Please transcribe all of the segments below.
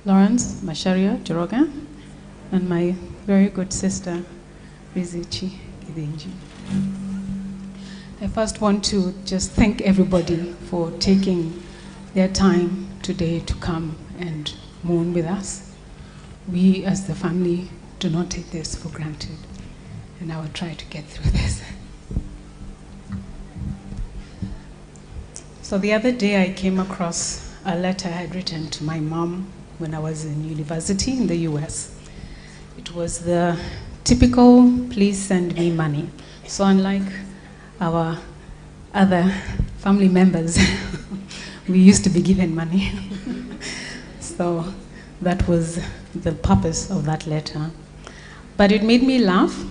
Lawrence Masharia Joroga, and my very good sister, Lizzie. I first want to just thank everybody for taking their time today to come and mourn with us. We as the family do not take this for granted, and I will try to get through this. So the other day I came across a letter I had written to my mom when I was in university in the US. It was the typical, please send me money. So unlike our other family members, we used to be given money. So that was the purpose of that letter. But it made me laugh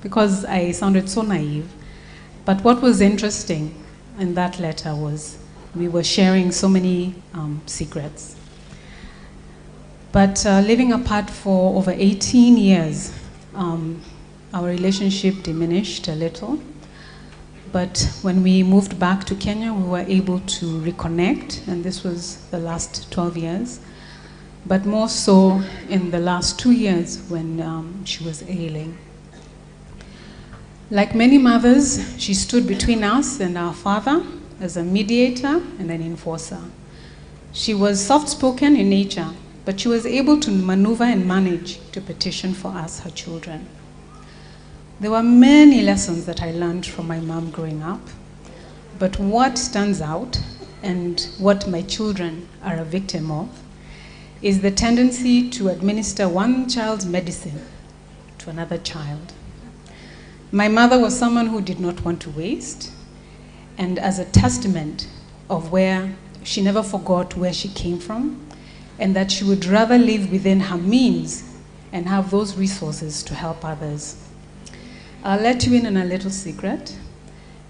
because I sounded so naive. But what was interesting in that letter was we were sharing so many secrets. But living apart for over 18 years, our relationship diminished a little. But when we moved back to Kenya, we were able to reconnect, and this was the last 12 years. But more so in the last 2 years when she was ailing. Like many mothers, she stood between us and our father as a mediator and an enforcer. She was soft-spoken in nature, but she was able to maneuver and manage to petition for us, her children. There were many lessons that I learned from my mom growing up, but what stands out and what my children are a victim of is the tendency to administer one child's medicine to another child. My mother was someone who did not want to waste, and as a testament of where she never forgot where she came from, and that she would rather live within her means and have those resources to help others. I'll let you in on a little secret.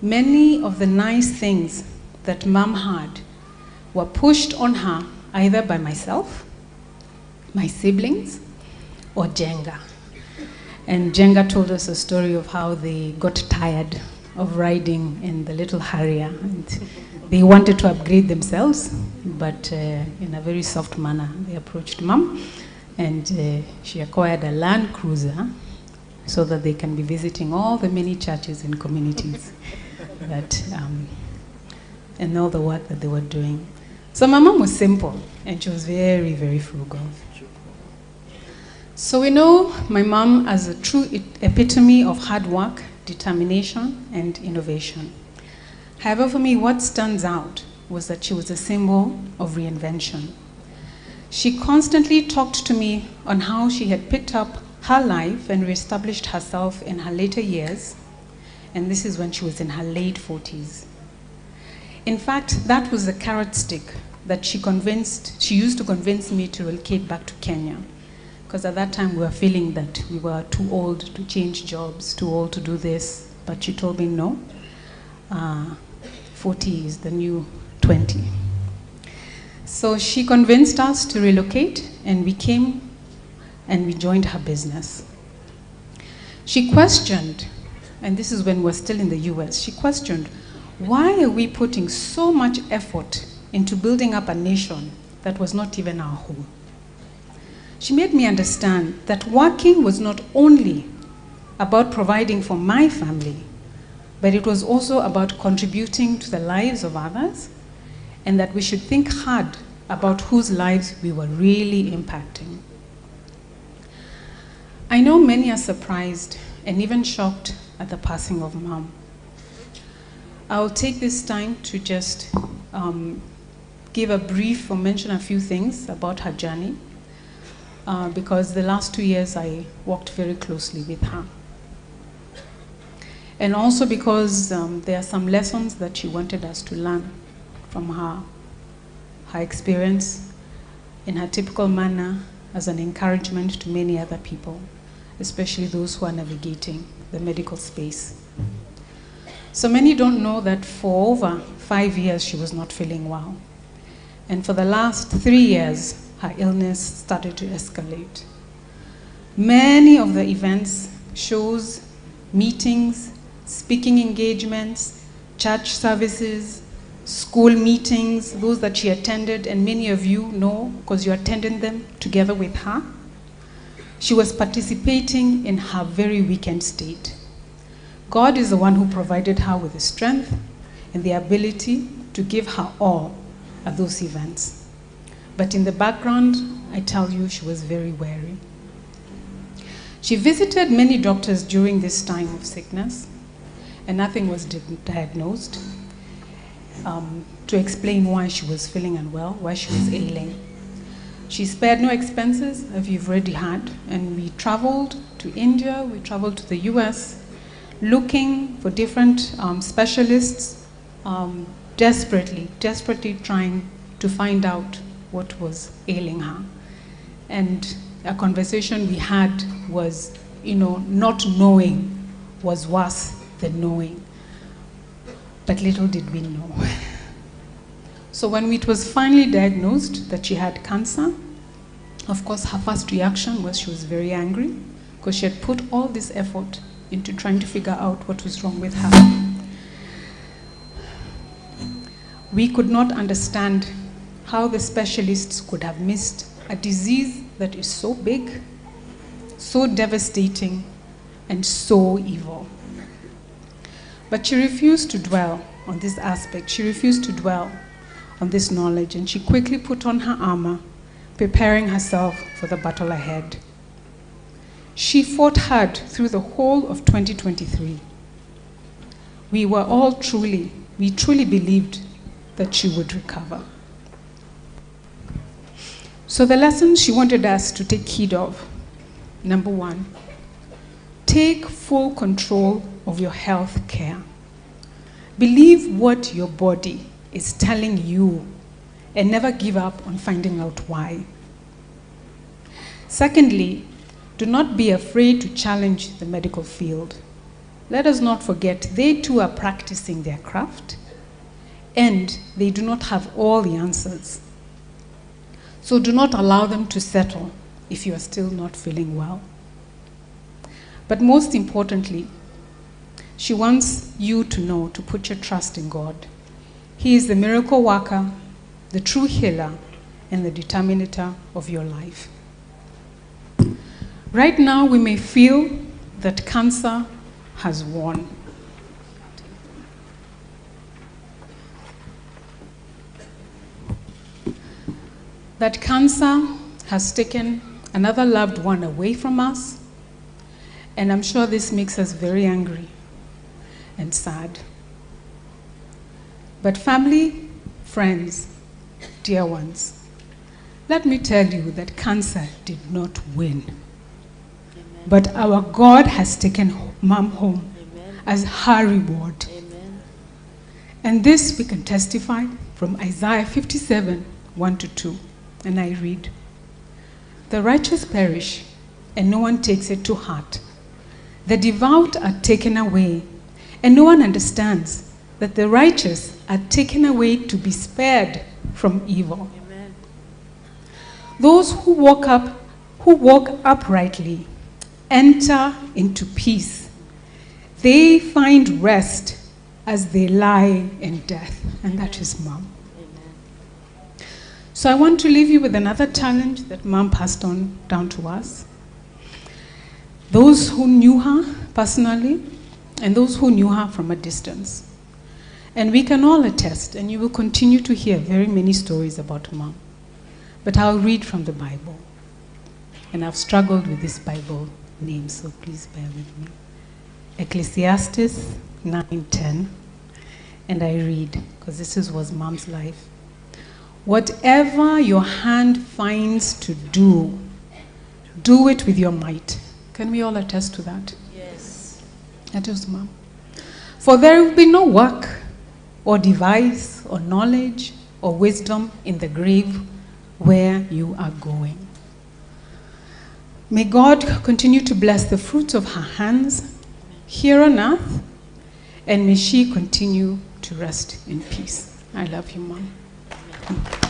Many of the nice things that Mom had were pushed on her either by myself, my siblings, or Jenga. And Jenga told us a story of how they got tired of riding in the little Harrier. And they wanted to upgrade themselves, but in a very soft manner. They approached Mom, and she acquired a Land Cruiser so that they can be visiting all the many churches and communities that, and all the work that they were doing. So my mom was simple, and she was very, very frugal. So we know my mom as a true epitome of hard work, determination, and innovation. However, for me, what stands out was that she was a symbol of reinvention. She constantly talked to me on how she had picked up her life and reestablished herself in her later years, and this is when she was in her late 40s. In fact, that was the carrot stick that she used to convince me to relocate back to Kenya, because at that time we were feeling that we were too old to change jobs, too old to do this, but she told me no, 40 is the new 20. So she convinced us to relocate, and we came and we joined her business. She questioned, and this is when we're still in the US, she questioned, why are we putting so much effort into building up a nation that was not even our home? She made me understand that working was not only about providing for my family, but it was also about contributing to the lives of others, and that we should think hard about whose lives we were really impacting. I know many are surprised and even shocked at the passing of Mom. I'll take this time to just give a brief or mention a few things about her journey, because the last 2 years I worked very closely with her. And also because there are some lessons that she wanted us to learn from her experience in her typical manner as an encouragement to many other people, especially those who are navigating the medical space. So many don't know that for over 5 years she was not feeling well. And for the last 3 years, her illness started to escalate. Many of the events, shows, meetings, speaking engagements, church services, school meetings, those that she attended, and many of you know because you attended them together with her. She was participating in her very weakened state. God is the one who provided her with the strength and the ability to give her all at those events. But in the background, I tell you, she was very wary. She visited many doctors during this time of sickness, and nothing was diagnosed to explain why she was feeling unwell, why she was ailing. She spared no expenses, as you've already heard, and we traveled to India, we traveled to the US, looking for different specialists, desperately trying to find out what was ailing her. And a conversation we had was, not knowing was worse than knowing. But little did we know. So when it was finally diagnosed that she had cancer, of course her first reaction was she was very angry because she had put all this effort into trying to figure out what was wrong with her. We could not understand how the specialists could have missed a disease that is so big, so devastating, and so evil. But she refused to dwell on this aspect. She refused to dwell on this knowledge, and she quickly put on her armor, preparing herself for the battle ahead. She fought hard through the whole of 2023. We truly believed that she would recover. So the lessons she wanted us to take heed of: number 1, take full control of your health care. Believe what your body is telling you and never give up on finding out why. Secondly, do not be afraid to challenge the medical field. Let us not forget they too are practicing their craft and they do not have all the answers. So do not allow them to settle if you are still not feeling well. But most importantly, she wants you to know to put your trust in God. He is the miracle worker, the true healer, and the determinator of your life. Right now, we may feel that cancer has won. That cancer has taken another loved one away from us, and I'm sure this makes us very angry and sad. But family, friends, dear ones, let me tell you that cancer did not win. Amen. But our God has taken Mom home. Amen. As her reward. Amen. And this we can testify from Isaiah 57, 1-2. And I read, "The righteous perish, and no one takes it to heart. The devout are taken away, and no one understands that the righteous are taken away to be spared from evil." Amen. Those who walk uprightly enter into peace. They find rest as they lie in death. And that is Mom. Amen. So I want to leave you with another challenge that Mom passed on down to us. Those who knew her personally and those who knew her from a distance. And we can all attest, and you will continue to hear very many stories about Mom. But I'll read from the Bible. And I've struggled with this Bible name, so please bear with me. Ecclesiastes 9:10. And I read, because this was Mom's life. "Whatever your hand finds to do, do it with your might." Can we all attest to that? Yes. That is Mom. "For there will be no work or device or knowledge or wisdom in the grave where you are going." May God continue to bless the fruits of her hands here on earth, and may she continue to rest in peace. I love you, Mom. Amen.